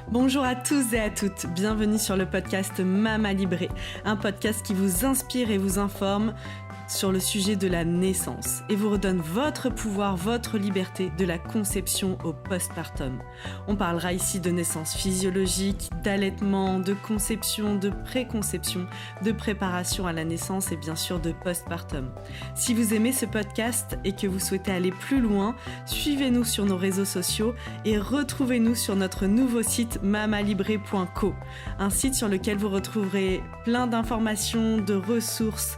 Bonjour à tous et à toutes, bienvenue sur le podcast Mama Libré, un podcast qui vous inspire et vous informe sur le sujet de la naissance et vous redonne votre pouvoir, votre liberté de la conception au postpartum. On parlera ici de naissance physiologique, d'allaitement, de conception, de préconception, de préparation à la naissance et bien sûr de postpartum. Si vous aimez ce podcast et que vous souhaitez aller plus loin, suivez-nous sur nos réseaux sociaux et retrouvez-nous sur notre nouveau site mamalibré.co, un site sur lequel vous retrouverez plein d'informations, de ressources,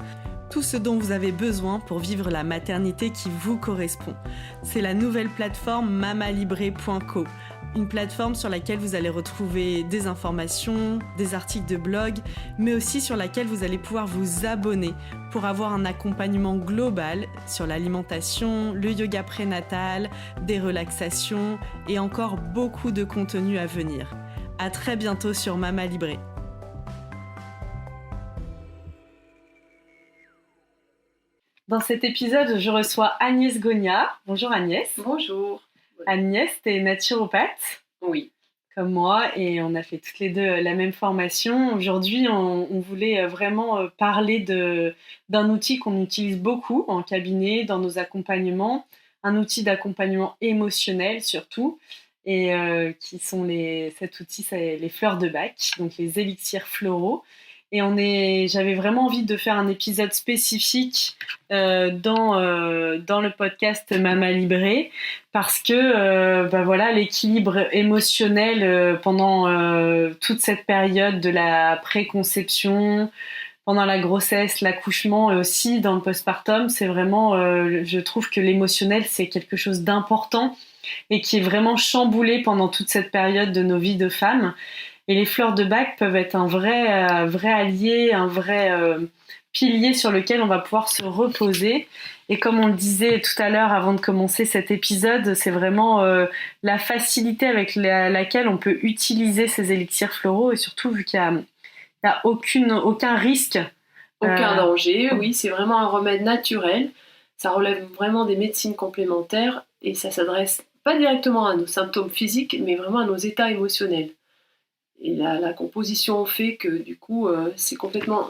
tout ce dont vous avez besoin pour vivre la maternité qui vous correspond. C'est la nouvelle plateforme mamalibré.co, une plateforme sur laquelle vous allez retrouver des informations, des articles de blog, mais aussi sur laquelle vous allez pouvoir vous abonner pour avoir un accompagnement global sur l'alimentation, le yoga prénatal, des relaxations et encore beaucoup de contenu à venir. À très bientôt sur Mama Libré. Dans cet épisode, je reçois Agnès Gogna. Bonjour Agnès. Bonjour. Agnès, tu es naturopathe. Oui. Comme moi, et on a fait toutes les deux la même formation. Aujourd'hui, on voulait vraiment parler d'un outil qu'on utilise beaucoup en cabinet, dans nos accompagnements, un outil d'accompagnement émotionnel surtout, et cet outil, c'est les fleurs de Bach, donc les élixirs floraux. Et j'avais vraiment envie de faire un épisode spécifique dans le podcast Mama Libré parce que l'équilibre émotionnel pendant toute cette période de la préconception, pendant la grossesse, l'accouchement et aussi dans le postpartum, c'est vraiment, je trouve que l'émotionnel c'est quelque chose d'important et qui est vraiment chamboulé pendant toute cette période de nos vies de femmes. Et les fleurs de Bach peuvent être un vrai allié, un vrai pilier sur lequel on va pouvoir se reposer. Et comme on le disait tout à l'heure avant de commencer cet épisode, c'est vraiment la facilité avec laquelle on peut utiliser ces élixirs floraux et surtout vu qu'il n'y a aucun risque. Aucun danger, oui, c'est vraiment un remède naturel. Ça relève vraiment des médecines complémentaires et ça s'adresse pas directement à nos symptômes physiques, mais vraiment à nos états émotionnels. Et la composition fait que du coup c'est complètement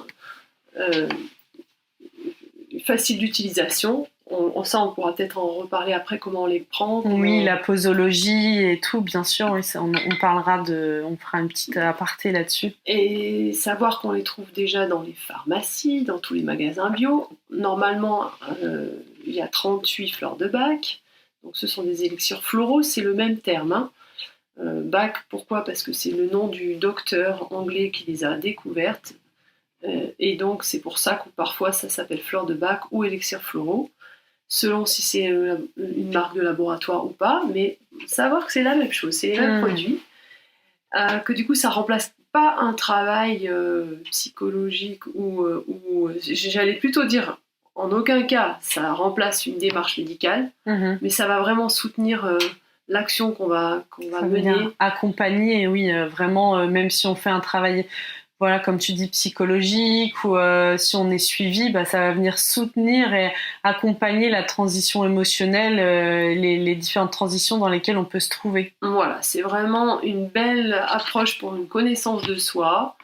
facile d'utilisation. On pourra peut-être en reparler après comment on les prend. Oui, la posologie et tout, bien sûr. Oui, on fera une petite aparté là-dessus. Et savoir qu'on les trouve déjà dans les pharmacies, dans tous les magasins bio. Normalement, il y a 38 fleurs de Bach. Donc ce sont des élixirs floraux, c'est le même terme, hein. Bach, pourquoi ? Parce que c'est le nom du docteur anglais qui les a découvertes. Et donc, c'est pour ça que parfois ça s'appelle fleur de Bach ou élixirs floraux, selon si c'est une marque de laboratoire ou pas. Mais savoir que c'est la même chose, c'est les mêmes produits. Que du coup, ça remplace pas un travail psychologique ou j'allais plutôt dire, en aucun cas, ça remplace une démarche médicale, mais ça va vraiment soutenir l'action qu'on va mener. Accompagner, oui, vraiment, même si on fait un travail, voilà, comme tu dis, psychologique, ou si on est suivi, ça va venir soutenir et accompagner la transition émotionnelle, les différentes transitions dans lesquelles on peut se trouver. Voilà, c'est vraiment une belle approche pour une connaissance de soi.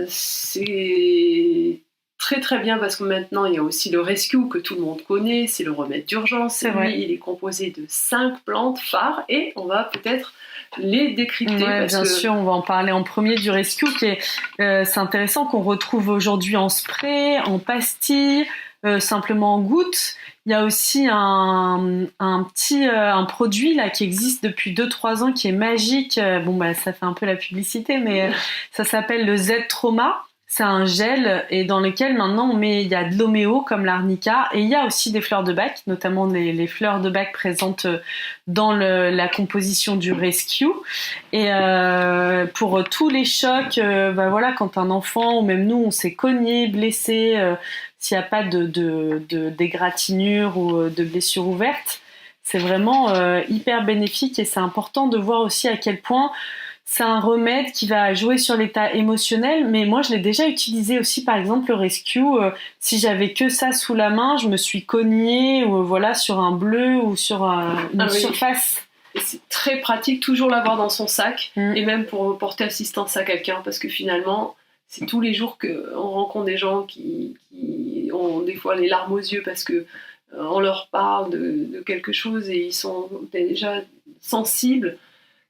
C'est très très bien parce que maintenant il y a aussi le rescue que tout le monde connaît, c'est le remède d'urgence. Il est composé de 5 plantes phares et on va peut-être les décrypter. Ouais, bien sûr, on va en parler en premier du rescue qui est, c'est intéressant qu'on retrouve aujourd'hui en spray, en pastille, simplement en gouttes. Il y a aussi un produit là qui existe depuis 2-3 ans qui est magique. Ça fait un peu la publicité, mais ça s'appelle le Z-Trauma. C'est un gel et dans lequel maintenant il y a de l'homéo comme l'arnica et il y a aussi des fleurs de Bach, notamment les fleurs de Bach présentes dans la composition du rescue. Et pour tous les chocs, quand un enfant ou même nous on s'est cogné, blessé, s'il n'y a pas d'égratignure ou de blessure ouverte, c'est vraiment hyper bénéfique et c'est important de voir aussi à quel point c'est un remède qui va jouer sur l'état émotionnel, mais moi je l'ai déjà utilisé aussi, par exemple le rescue, si j'avais que ça sous la main, je me suis cognée sur un bleu ou sur une surface Et c'est très pratique, toujours l'avoir dans son sac, et même pour porter assistance à quelqu'un, parce que finalement, c'est tous les jours qu'on rencontre des gens qui ont des fois les larmes aux yeux parce que on leur parle de quelque chose et ils sont déjà sensibles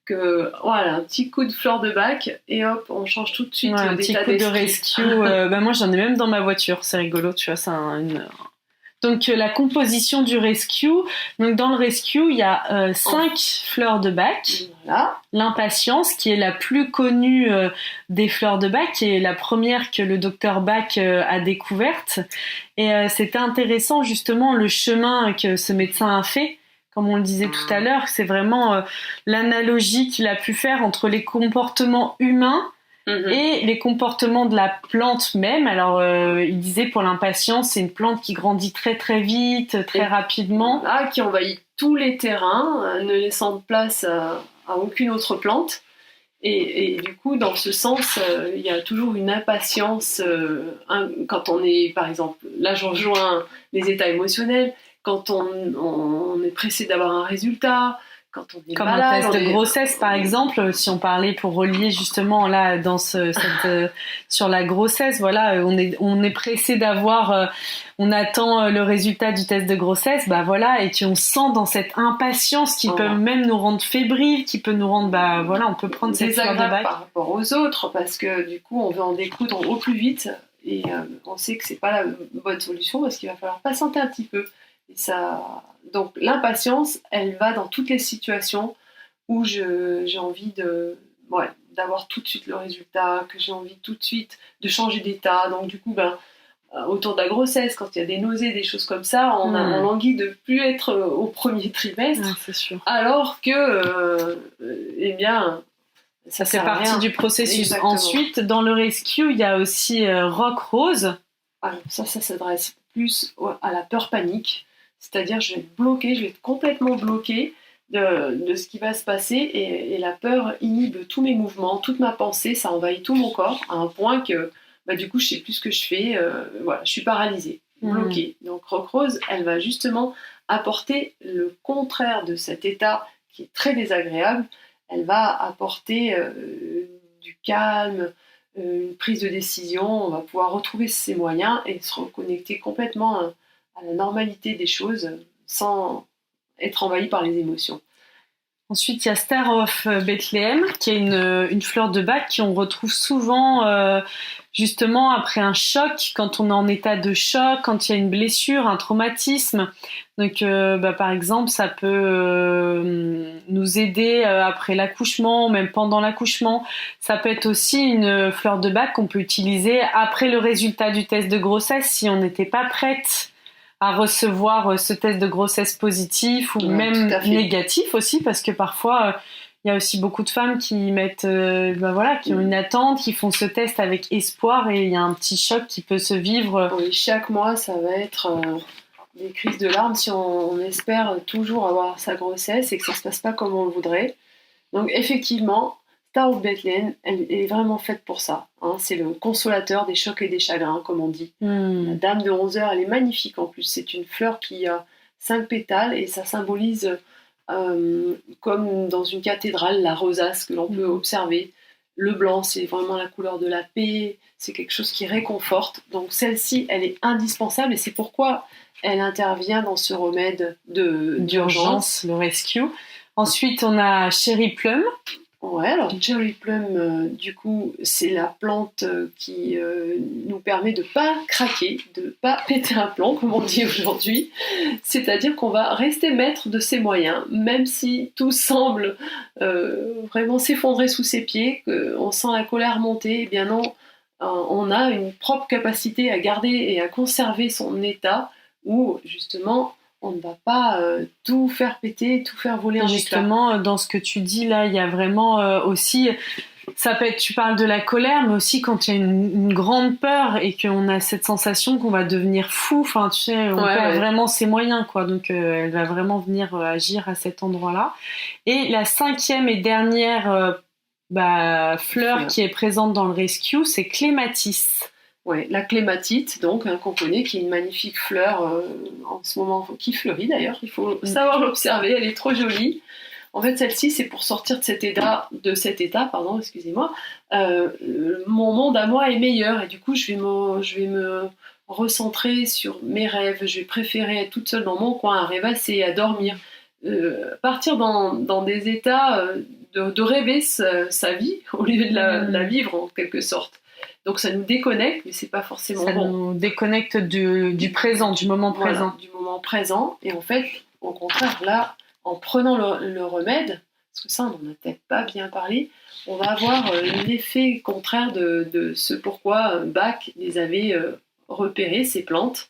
que voilà, un petit coup de fleur de bac et hop, on change tout de suite un petit d'état coup de d'esprit. rescue. Moi, j'en ai même dans ma voiture. C'est rigolo, tu vois. Donc, la composition du rescue. Donc, dans le rescue, il y a 5 fleurs de bac. Voilà. L'impatience, qui est la plus connue des fleurs de bac, qui est la première que le docteur Bach a découverte. Et c'était intéressant, justement, le chemin que ce médecin a fait. Comme on le disait tout à l'heure, c'est vraiment l'analogie qu'il a pu faire entre les comportements humains et les comportements de la plante même. Alors, il disait pour l'impatience, c'est une plante qui grandit très très vite, très rapidement. Qui envahit tous les terrains, ne laissant de place à aucune autre plante. Et du coup, dans ce sens, il y a toujours une impatience quand on est, par exemple, là je rejoins les états émotionnels, quand on est pressé d'avoir un résultat, quand on est comme malade, un test de grossesse, par exemple, si on parlait pour relier justement là dans sur la grossesse, voilà, on est pressé d'avoir, on attend le résultat du test de grossesse, bah voilà, et qu'on sent dans cette impatience qui peut même nous rendre fébriles, qui peut nous rendre, bah voilà, on peut prendre cette fleur de bac par rapport aux autres, parce que du coup, on veut en découdre au plus vite, et on sait que c'est pas la bonne solution parce qu'il va falloir patienter un petit peu. Et ça... Donc l'impatience, elle va dans toutes les situations où j'ai envie d'avoir tout de suite le résultat, que j'ai envie tout de suite de changer d'état. Donc du coup, autour de la grossesse, quand il y a des nausées, des choses comme ça, on languit de plus être au premier trimestre, c'est sûr. Alors que, eh bien, ça fait partie du processus. Exactement. Ensuite, dans le rescue, il y a aussi Rock Rose. Alors ça s'adresse plus à la peur panique. C'est-à-dire, je vais être bloquée, je vais être complètement bloquée de ce qui va se passer et la peur inhibe tous mes mouvements, toute ma pensée, ça envahit tout mon corps à un point que du coup, je sais plus ce que je fais, je suis paralysée, bloquée. Donc, Rock Rose, elle va justement apporter le contraire de cet état qui est très désagréable. Elle va apporter du calme, une prise de décision, on va pouvoir retrouver ses moyens et se reconnecter complètement à la normalité des choses sans être envahi par les émotions. Ensuite, il y a Star of Bethlehem, qui est une fleur de bac qu'on retrouve souvent justement après un choc, quand on est en état de choc, quand il y a une blessure, un traumatisme. Donc, par exemple, ça peut nous aider après l'accouchement, même pendant l'accouchement. Ça peut être aussi une fleur de bac qu'on peut utiliser après le résultat du test de grossesse si on n'était pas prête à recevoir ce test de grossesse positif ou même négatif aussi, parce que parfois il y a aussi beaucoup de femmes qui mettent qui ont une attente, qui font ce test avec espoir et il y a un petit choc qui peut se vivre. Oui, chaque mois ça va être des crises de larmes si on espère toujours avoir sa grossesse et que ça se passe pas comme on le voudrait. Donc effectivement, Star of Bethlehem, elle est vraiment faite pour ça. Hein. C'est le consolateur des chocs et des chagrins, comme on dit. La dame de 11 heures, elle est magnifique en plus. C'est une fleur qui a 5 pétales et ça symbolise, comme dans une cathédrale, la rosace que l'on peut observer. Le blanc, c'est vraiment la couleur de la paix. C'est quelque chose qui réconforte. Donc celle-ci, elle est indispensable et c'est pourquoi elle intervient dans ce remède d'urgence, le rescue. Ensuite, on a Cherry Plum. Ouais, alors Cherry Plum, du coup, c'est la plante qui nous permet de ne pas craquer, de ne pas péter un plomb, comme on dit aujourd'hui. C'est-à-dire qu'on va rester maître de ses moyens, même si tout semble vraiment s'effondrer sous ses pieds, qu'on sent la colère monter, eh bien non, on a une propre capacité à garder et à conserver son état où, justement, on ne va pas tout faire péter, tout faire voler en éclats. Justement, dans ce que tu dis là, il y a vraiment aussi, ça peut être, tu parles de la colère, mais aussi quand il y a une grande peur et qu'on a cette sensation qu'on va devenir fou, enfin tu sais, on perd vraiment ses moyens, quoi. Donc elle va vraiment venir agir à cet endroit-là. Et la 5e et dernière fleur qui est présente dans le rescue, c'est Clématis. Ouais, la clématite, donc, qu'on connaît, qui est une magnifique fleur en ce moment, qui fleurit d'ailleurs, il faut savoir l'observer, elle est trop jolie. En fait, celle-ci, c'est pour sortir de cet état, excusez-moi. Mon monde à moi est meilleur et du coup, je vais me recentrer sur mes rêves. Je vais préférer être toute seule dans mon coin, à rêvasser, à dormir. Partir dans des états de rêver sa vie au lieu de la vivre en quelque sorte. Donc ça nous déconnecte, mais c'est pas forcément bon. Ça nous déconnecte du présent, du moment présent. Voilà, du moment présent. Et en fait, au contraire, là, en prenant le remède, parce que ça, on n'en a peut-être pas bien parlé, on va avoir l'effet contraire de ce pourquoi Bach les avait repérées, ces plantes.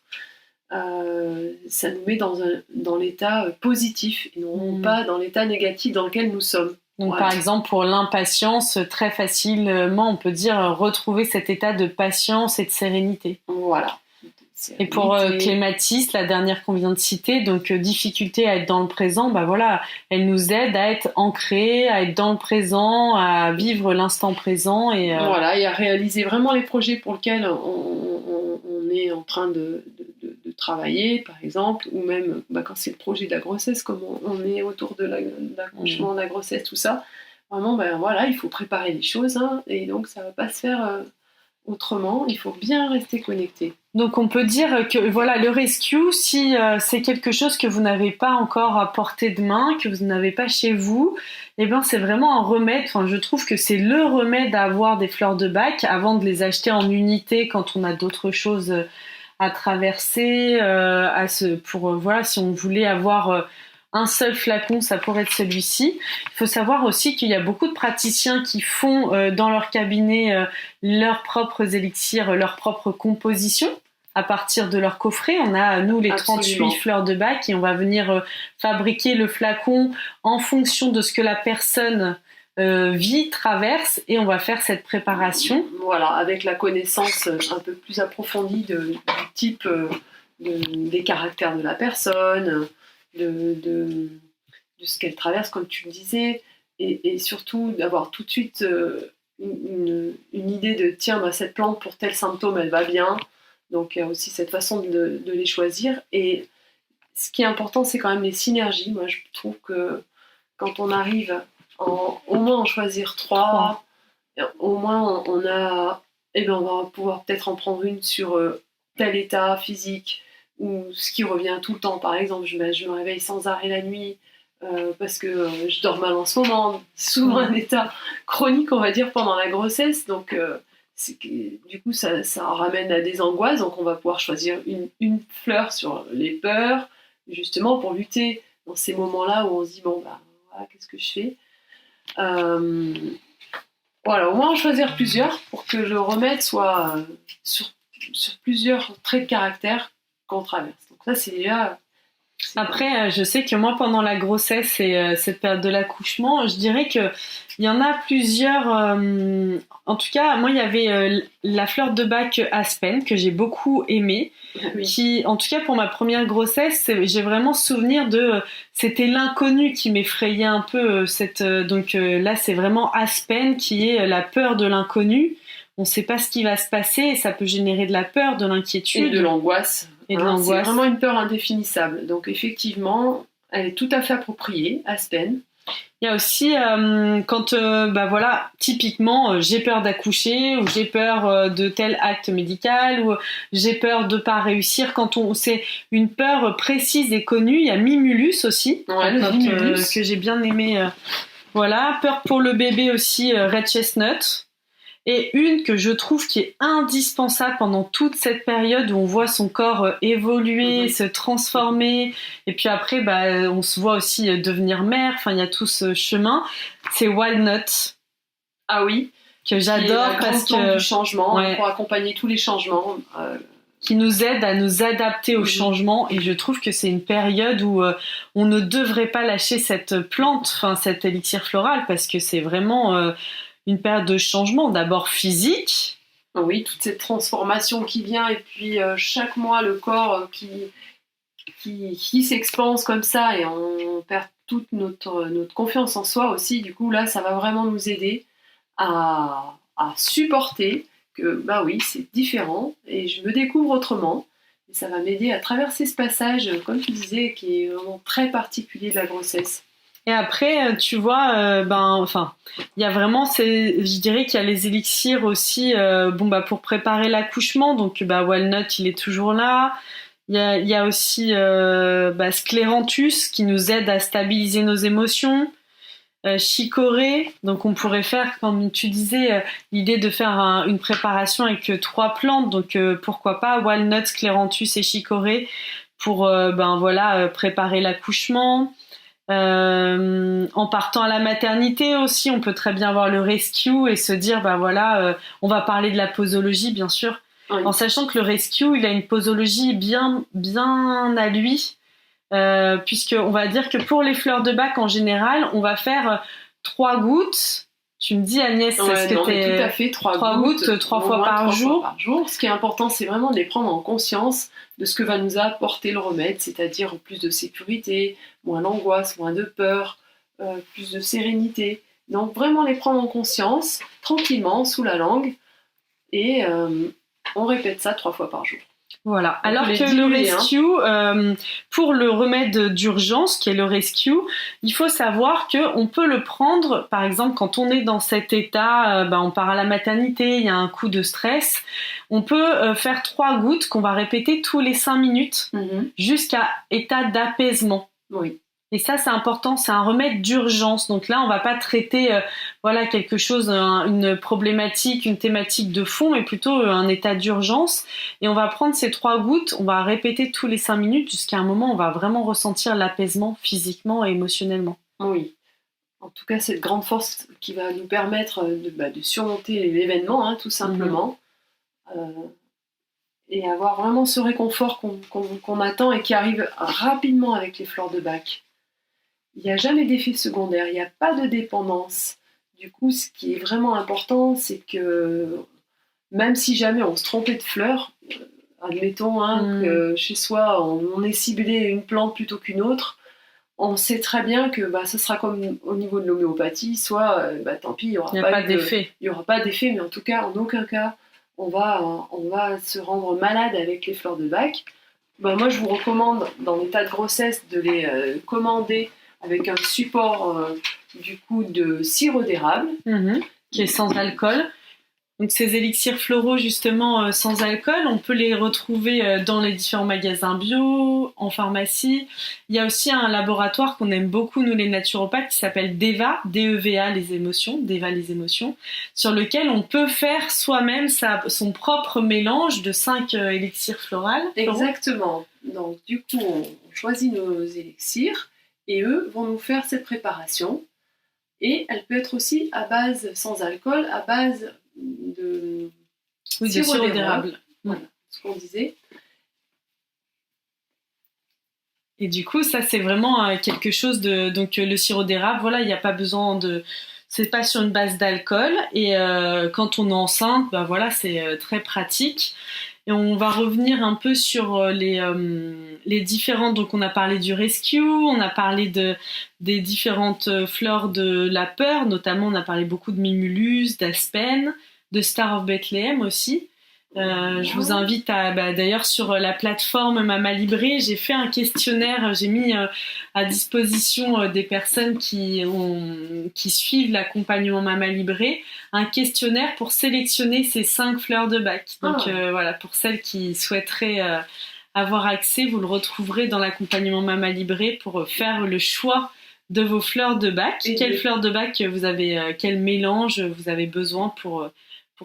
Ça nous met dans l'état positif et non pas dans l'état négatif dans lequel nous sommes. Donc, voilà. Par exemple, pour l'impatience, très facilement, on peut dire retrouver cet état de patience et de sérénité. Voilà. Et pour Clématis, la dernière qu'on vient de citer, donc difficulté à être dans le présent, bah voilà, elle nous aide à être ancrée, à être dans le présent, à vivre l'instant présent et voilà, et à réaliser vraiment les projets pour lesquels on est en train de travailler, par exemple, ou même quand c'est le projet de la grossesse, comme on est autour de l'accouchement, de la grossesse, tout ça. Vraiment, voilà, il faut préparer les choses, hein, et donc ça va pas se faire autrement. Il faut bien rester connecté. Donc on peut dire que voilà, le rescue, si c'est quelque chose que vous n'avez pas encore à portée de main, que vous n'avez pas chez vous, eh ben c'est vraiment un remède. Enfin, je trouve que c'est le remède à avoir des fleurs de Bach avant de les acheter en unité quand on a d'autres choses à traverser. Voilà, si on voulait avoir un seul flacon, ça pourrait être celui-ci. Il faut savoir aussi qu'il y a beaucoup de praticiens qui font dans leur cabinet leurs propres élixirs, leurs propres compositions à partir de leur coffret. On a, nous, les 38 fleurs de Bach et on va venir fabriquer le flacon en fonction de ce que la personne vit, traverse, et on va faire cette préparation. Voilà, avec la connaissance un peu plus approfondie du type, des caractères de la personne, de ce qu'elle traverse, comme tu le disais, et surtout d'avoir tout de suite une idée de tiens, cette plante pour tel symptôme elle va bien. Donc il y a aussi cette façon de les choisir. Et ce qui est important, c'est quand même les synergies. Moi je trouve que quand on arrive au moins en choisir 3, au moins on va pouvoir peut-être en prendre une sur tel état physique, ou ce qui revient tout le temps. Par exemple, je me réveille sans arrêt la nuit parce que je dors mal en ce moment. C'est souvent un état chronique, on va dire, pendant la grossesse. Donc, du coup, ça ramène à des angoisses. Donc, on va pouvoir choisir une fleur sur les peurs, justement, pour lutter dans ces moments-là où on se dit, voilà, qu'est-ce que je fais ? Voilà, au moins en choisir plusieurs pour que le remède soit sur plusieurs traits de caractère qu'on traverse. Donc ça, c'est déjà... Après, je sais que moi, pendant la grossesse et cette période de l'accouchement, je dirais qu'il y en a plusieurs... en tout cas, moi, il y avait la fleur de Bach Aspen, que j'ai beaucoup aimée, qui, en tout cas, pour ma première grossesse, j'ai vraiment souvenir de... c'était l'inconnu qui m'effrayait un peu. Donc là, c'est vraiment Aspen, qui est la peur de l'inconnu. On ne sait pas ce qui va se passer et ça peut générer de la peur, de l'inquiétude. Et de l'angoisse. C'est vraiment une peur indéfinissable. Donc effectivement, elle est tout à fait appropriée, Aspen. Il y a aussi quand, typiquement, j'ai peur d'accoucher ou j'ai peur de tel acte médical ou j'ai peur de ne pas réussir. Quand c'est une peur précise et connue, il y a Mimulus aussi, que j'ai bien aimé. Voilà, peur pour le bébé aussi, Red Chestnut. Et une que je trouve qui est indispensable pendant toute cette période où on voit son corps évoluer, se transformer, et puis après on se voit aussi devenir mère, enfin il y a tout ce chemin, c'est Walnut. Ah oui, que j'adore parce que du changement, pour accompagner tous les changements, qui nous aide à nous adapter au changement, et je trouve que c'est une période où on ne devrait pas lâcher cette plante, enfin cet élixir floral, parce que c'est vraiment une période de changement, d'abord physique. Oui, toute cette transformation qui vient, et puis chaque mois, le corps qui s'expanse comme ça, et on perd toute notre confiance en soi aussi. Du coup, là, ça va vraiment nous aider à supporter que, oui, c'est différent, et je me découvre autrement. Et ça va m'aider à traverser ce passage, comme tu disais, qui est vraiment très particulier de la grossesse. Et après, tu vois, il y a vraiment, je dirais qu'il y a les élixirs aussi, pour préparer l'accouchement. Donc, Walnut, il est toujours là. Il y a aussi Scléranthus qui nous aide à stabiliser nos émotions. Chicorée, donc on pourrait faire, comme tu disais, l'idée de faire une préparation avec 3 plantes. Donc, pourquoi pas Walnut, Scléranthus et Chicorée pour préparer l'accouchement. En partant à la maternité aussi, on peut très bien voir le rescue et se dire, on va parler de la posologie, bien sûr, Oui. en sachant que le rescue, il a une posologie bien, bien à lui, puisqu'on va dire que pour les fleurs de bac, en général, on va faire 3 gouttes. Tu me dis, Agnès, tout à fait, 3 gouttes, 3 fois par jour. Ce qui est important, c'est vraiment de les prendre en conscience de ce que va nous apporter le remède, c'est-à-dire plus de sécurité, moins d'angoisse, moins de peur, plus de sérénité. Donc vraiment les prendre en conscience, tranquillement, sous la langue, et on répète ça 3 fois par jour. Voilà. Alors que le rescue, pour le remède d'urgence, qui est le rescue, il faut savoir qu'on peut le prendre, par exemple, quand on est dans cet état, on part à la maternité, il y a un coup de stress, on peut faire 3 gouttes qu'on va répéter tous les 5 minutes jusqu'à état d'apaisement. Oui. Et ça, c'est important, c'est un remède d'urgence. Donc là, on va pas traiter quelque chose, une problématique, une thématique de fond, mais plutôt un état d'urgence. Et on va prendre ces 3 gouttes, on va répéter tous les 5 minutes jusqu'à un moment où on va vraiment ressentir l'apaisement physiquement et émotionnellement. Oui. En tout cas, cette grande force qui va nous permettre de surmonter l'événement, tout simplement. Et avoir vraiment ce réconfort qu'on attend et qui arrive rapidement avec les fleurs de bac. Il n'y a jamais d'effet secondaire, il n'y a pas de dépendance. Du coup, ce qui est vraiment important, c'est que même si jamais on se trompait de fleurs, admettons que chez soi, on ait ciblé une plante plutôt qu'une autre, on sait très bien que ce sera comme au niveau de l'homéopathie, soit tant pis, il n'y aura pas d'effet. Il n'y aura pas d'effet, mais en tout cas, en aucun cas, on va se rendre malade avec les fleurs de bac. Moi, je vous recommande, dans l'état de grossesse, de les commander avec un support de sirop d'érable. Qui est sans alcool. Donc ces élixirs floraux justement sans alcool, on peut les retrouver dans les différents magasins bio, en pharmacie. Il y a aussi un laboratoire qu'on aime beaucoup, nous les naturopathes, qui s'appelle DEVA, D-E-V-A les émotions, DEVA les émotions, sur lequel on peut faire soi-même son propre mélange de 5 élixirs floraux. Exactement. Donc du coup, on choisit nos élixirs et eux vont nous faire cette préparation. Et elle peut être aussi à base sans alcool, à base de sirop d'érable. Voilà, ce qu'on disait. Et du coup, ça c'est vraiment quelque chose de... Donc le sirop d'érable, voilà, il n'y a pas besoin de... C'est pas sur une base d'alcool. Et quand on est enceinte, c'est très pratique. Et on va revenir un peu sur les différentes... Donc on a parlé du rescue, on a parlé des différentes fleurs de la peur, notamment on a parlé beaucoup de mimulus, d'aspen, de Star of Bethlehem aussi. Je vous invite d'ailleurs sur la plateforme Mama Libré, j'ai fait un questionnaire, j'ai mis à disposition des personnes qui suivent l'accompagnement Mama Libré, un questionnaire pour sélectionner ces 5 fleurs de bac. Donc pour celles qui souhaiteraient avoir accès, vous le retrouverez dans l'accompagnement Mama Libré pour faire le choix de vos fleurs de bac. Quelles fleurs de bac vous avez, quel mélange vous avez besoin pour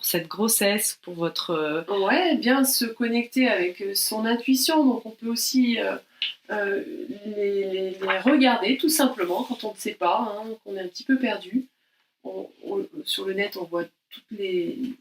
cette grossesse, pour votre... bien se connecter avec son intuition. Donc on peut aussi les regarder tout simplement quand on ne sait pas, qu'on est un petit peu perdu. Sur le net, on voit toutes les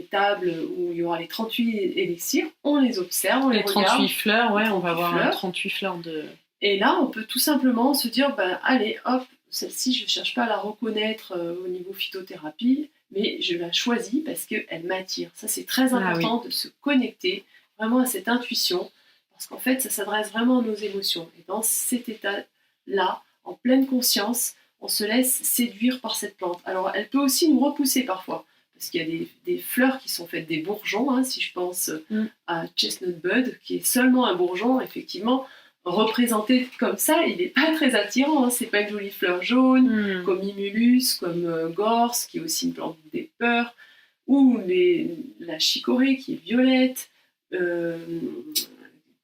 tables où il y aura les 38 élixirs. On les observe, on les regarde. 38 fleurs, on va avoir 38 fleurs de... Et là, on peut tout simplement se dire, allez, hop, celle-ci, je ne cherche pas à la reconnaître au niveau phytothérapie, mais je la choisis parce qu'elle m'attire. Ça, c'est très important de se connecter vraiment à cette intuition, parce qu'en fait, ça s'adresse vraiment à nos émotions. Et dans cet état-là, en pleine conscience, on se laisse séduire par cette plante. Alors, elle peut aussi nous repousser parfois, parce qu'il y a des fleurs qui sont faites des bourgeons. Si je pense à Chestnut Bud, qui est seulement un bourgeon, effectivement, représenté comme ça, il n'est pas très attirant. Hein. C'est pas une jolie fleur jaune, comme Mimulus, comme Gorse, qui est aussi une plante des peurs, ou la chicorée, qui est violette,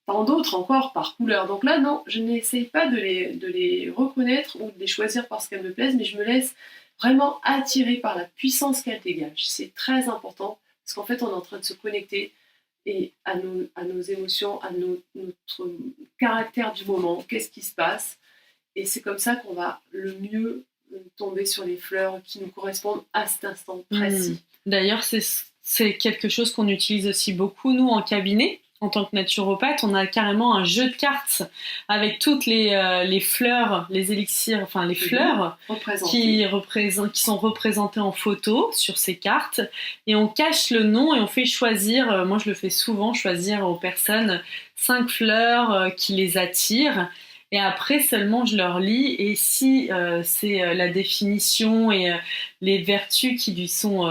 tant d'autres encore par couleur. Donc là, non, je n'essaye pas de les reconnaître ou de les choisir parce qu'elles me plaisent, mais je me laisse vraiment attirer par la puissance qu'elles dégagent. C'est très important, parce qu'en fait, on est en train de se connecter et à nos émotions, à notre caractère du moment, qu'est-ce qui se passe. Et c'est comme ça qu'on va le mieux tomber sur les fleurs qui nous correspondent à cet instant précis. D'ailleurs, c'est quelque chose qu'on utilise aussi beaucoup, nous, en cabinet. En tant que naturopathe, on a carrément un jeu de cartes avec toutes les fleurs, les élixirs, enfin les fleurs qui sont représentées en photo sur ces cartes. Et on cache le nom et on fait choisir, moi je le fais souvent, choisir aux personnes 5 fleurs qui les attirent. Et après seulement je leur lis, et si c'est la définition et les vertus qui lui sont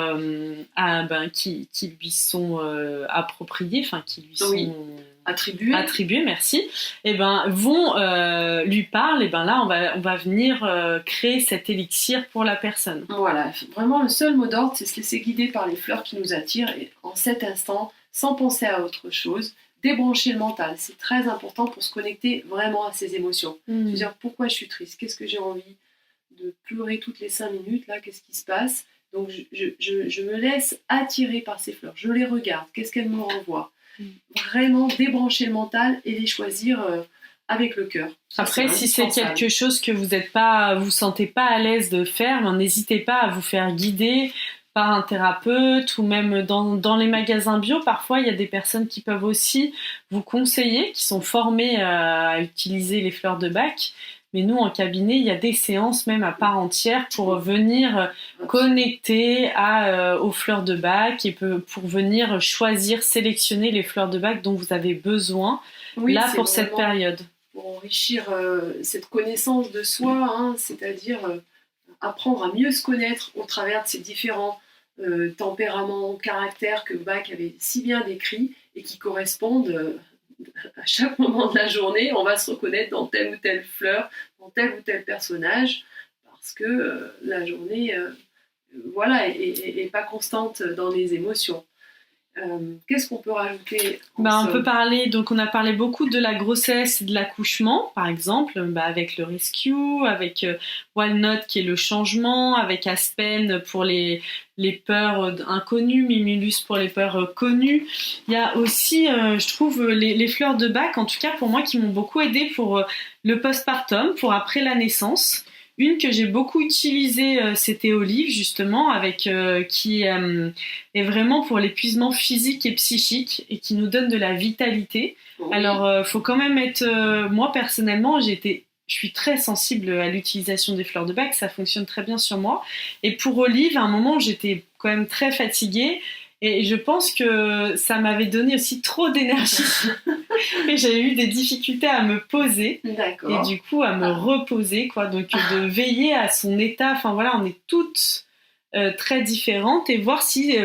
qui lui sont appropriées, enfin qui lui sont attribuées, merci, et vont lui parlent, et là on va venir créer cet élixir pour la personne. Voilà, vraiment le seul mot d'ordre, c'est se laisser guider par les fleurs qui nous attirent, et en cet instant, sans penser à autre chose, débrancher le mental, c'est très important pour se connecter vraiment à ses émotions. Se dire pourquoi je suis triste, qu'est-ce que j'ai envie de pleurer toutes les 5 minutes, là, qu'est-ce qui se passe. Donc je me laisse attirer par ces fleurs, je les regarde, qu'est-ce qu'elles me renvoient. Vraiment débrancher le mental et les choisir avec le cœur. Après, si c'est quelque chose que vous sentez pas à l'aise de faire, n'hésitez pas à vous faire guider par un thérapeute, ou même dans les magasins bio, parfois il y a des personnes qui peuvent aussi vous conseiller, qui sont formées à utiliser les fleurs de Bach. Mais nous, en cabinet, il y a des séances même à part entière pour venir connecter aux fleurs de Bach et pour venir choisir, sélectionner les fleurs de Bach dont vous avez besoin pour cette période. Pour enrichir cette connaissance de soi, hein, c'est-à-dire apprendre à mieux se connaître au travers de ces différents tempéraments, caractères que Bach avait si bien décrits et qui correspondent à chaque moment de la journée. On va se reconnaître dans telle ou telle fleur, dans tel ou tel personnage, parce que la journée est pas constante dans les émotions. Qu'est-ce qu'on peut rajouter on peut parler, donc on a parlé beaucoup de la grossesse et de l'accouchement, par exemple, avec le rescue, avec Walnut qui est le changement, avec Aspen pour les peurs inconnues, Mimulus pour les peurs connues. Il y a aussi, je trouve, les fleurs de Bach, en tout cas pour moi, qui m'ont beaucoup aidé pour le postpartum, pour après la naissance. Une que j'ai beaucoup utilisée, c'était Olive, justement, qui est vraiment pour l'épuisement physique et psychique et qui nous donne de la vitalité. Oui. Alors, faut quand même être... moi, personnellement, je suis très sensible à l'utilisation des fleurs de Bach, ça fonctionne très bien sur moi. Et pour Olive, à un moment, j'étais quand même très fatiguée. Et je pense que ça m'avait donné aussi trop d'énergie. Et j'avais eu des difficultés à me poser. D'accord. Et du coup, à me reposer, quoi. Donc, de veiller à son état. Enfin, voilà, on est toutes très différentes. Et voir si,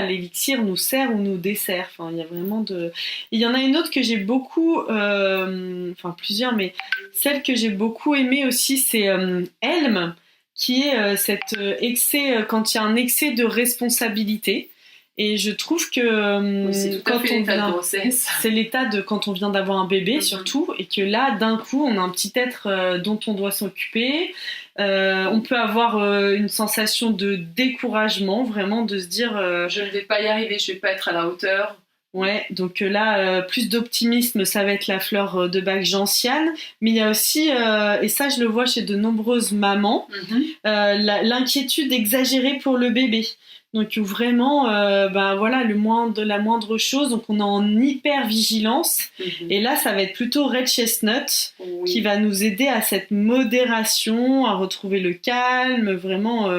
l'élixir nous sert ou nous dessert. Enfin, il y a vraiment de... Il y en a une autre que j'ai beaucoup... plusieurs, mais celle que j'ai beaucoup aimée aussi, c'est Helm, qui est cet excès... quand il y a un excès de responsabilité. Et je trouve que c'est l'état de quand on vient d'avoir un bébé, surtout, et que là, d'un coup, on a un petit être dont on doit s'occuper. On peut avoir une sensation de découragement, vraiment, de se dire je ne vais pas y arriver, je ne vais pas être à la hauteur. Ouais, donc là, plus d'optimisme, ça va être la fleur de Bach gentiane. Mais il y a aussi, et ça je le vois chez de nombreuses mamans, l'inquiétude exagérée pour le bébé. Donc vraiment, la moindre chose, donc on est en hyper vigilance. Et là, ça va être plutôt Red Chestnut qui va nous aider à cette modération, à retrouver le calme, vraiment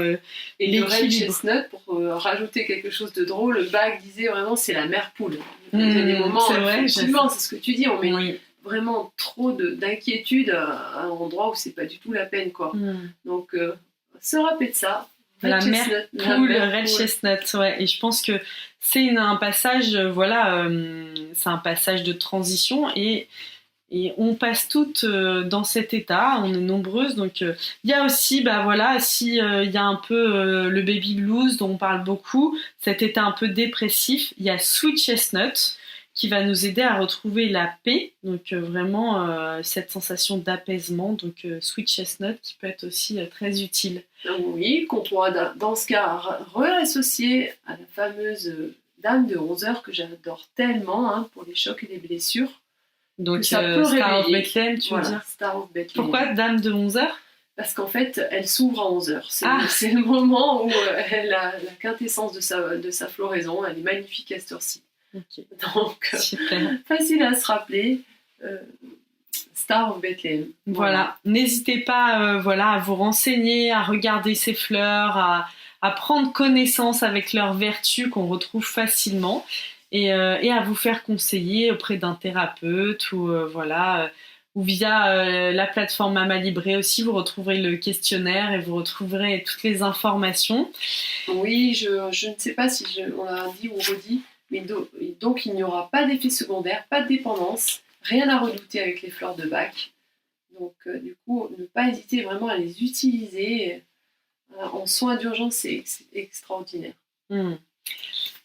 et le Red Chestnut, pour rajouter quelque chose de drôle, Bach disait vraiment c'est la mère poule. Il y a des moments, effectivement, c'est ce que tu dis, on met vraiment trop d'inquiétude à un endroit où c'est pas du tout la peine, quoi. Donc, se rappeler de ça. La mère poule, Red Chestnut, ouais. Et je pense que c'est un passage, c'est un passage de transition. Et Et on passe toutes dans cet état, on est nombreuses. Donc il y a aussi, si il y a un peu le baby blues dont on parle beaucoup, cet état un peu dépressif, il y a Sweet Chestnut qui va nous aider à retrouver la paix, donc vraiment cette sensation d'apaisement. Donc Sweet Chestnut qui peut être aussi très utile. Oui, qu'on pourra dans ce cas réassocier à la fameuse dame de 11 heures que j'adore tellement pour les chocs et les blessures. Donc Star of Bethlehem, tu veux dire Star of Bethlehem. Pourquoi dame de 11 heures? Parce qu'en fait, elle s'ouvre à 11 heures. C'est le moment où elle a la quintessence de sa floraison. Elle est magnifique à cette heure-ci. Okay. Donc, facile à se rappeler. Star of Bethlehem. Voilà. N'hésitez pas à vous renseigner, à regarder ces fleurs, à prendre connaissance avec leurs vertus qu'on retrouve facilement et à vous faire conseiller auprès d'un thérapeute ou via la plateforme Mama Libré aussi. Vous retrouverez le questionnaire et vous retrouverez toutes les informations. Oui, je ne sais pas si on l'a dit ou redit, mais donc il n'y aura pas d'effet secondaire, pas de dépendance, rien à redouter avec les fleurs de Bach. Donc du coup, ne pas hésiter vraiment à les utiliser en soins d'urgence, c'est extraordinaire.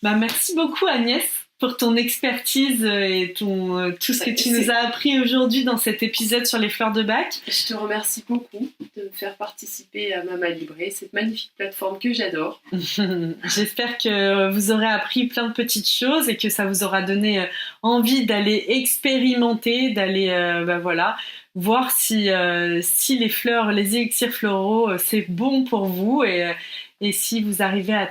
Merci beaucoup Agnès pour ton expertise et tout ce que tu nous as appris aujourd'hui dans cet épisode sur les fleurs de Bach. Je te remercie beaucoup de me faire participer à Mama Libré, cette magnifique plateforme que j'adore. J'espère que vous aurez appris plein de petites choses et que ça vous aura donné envie d'aller expérimenter, d'aller voir si les fleurs, les élixirs floraux, c'est bon pour vous et si vous arrivez à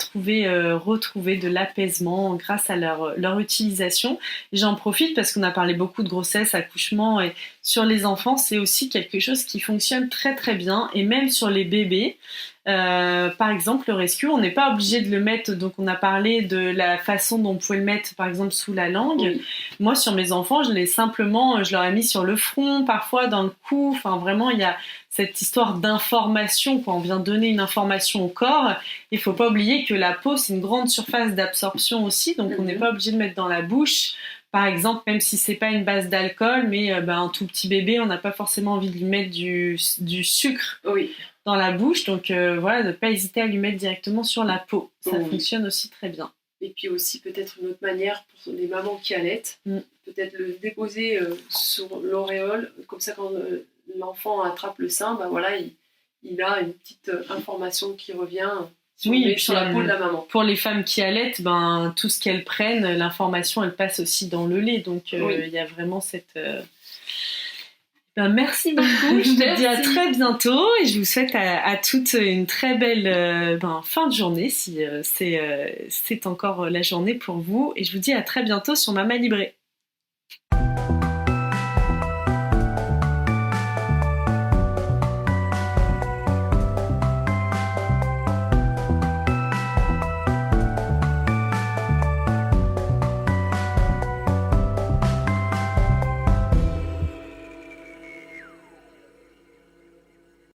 retrouver de l'apaisement grâce à leur utilisation. Et j'en profite parce qu'on a parlé beaucoup de grossesse, accouchement et sur les enfants, c'est aussi quelque chose qui fonctionne très très bien et même sur les bébés. Par exemple, le rescue, on n'est pas obligé de le mettre, donc on a parlé de la façon dont on pouvait le mettre par exemple sous la langue. Oui. Moi sur mes enfants, je leur ai mis sur le front, parfois dans le cou, enfin vraiment il y a cette histoire d'information, quand on vient donner une information au corps. Il faut pas oublier que la peau c'est une grande surface d'absorption aussi, donc on n'est pas obligé de mettre dans la bouche. Par exemple, même si c'est pas une base d'alcool, mais un tout petit bébé, on n'a pas forcément envie de lui mettre du sucre dans la bouche. Donc ne pas hésiter à lui mettre directement sur la peau. Ça fonctionne aussi très bien. Et puis aussi peut-être une autre manière pour les mamans qui allaitent, peut-être le déposer sur l'auréole, comme ça quand l'enfant attrape le sein, il a une petite information qui revient. Sur la peau de la maman. Pour les femmes qui allaitent, tout ce qu'elles prennent, l'information, elle passe aussi dans le lait. Donc, il y a vraiment cette... merci beaucoup. Je te dis à très bientôt et je vous souhaite à toutes une très belle fin de journée si c'est encore la journée pour vous. Et je vous dis à très bientôt sur Mama Libré.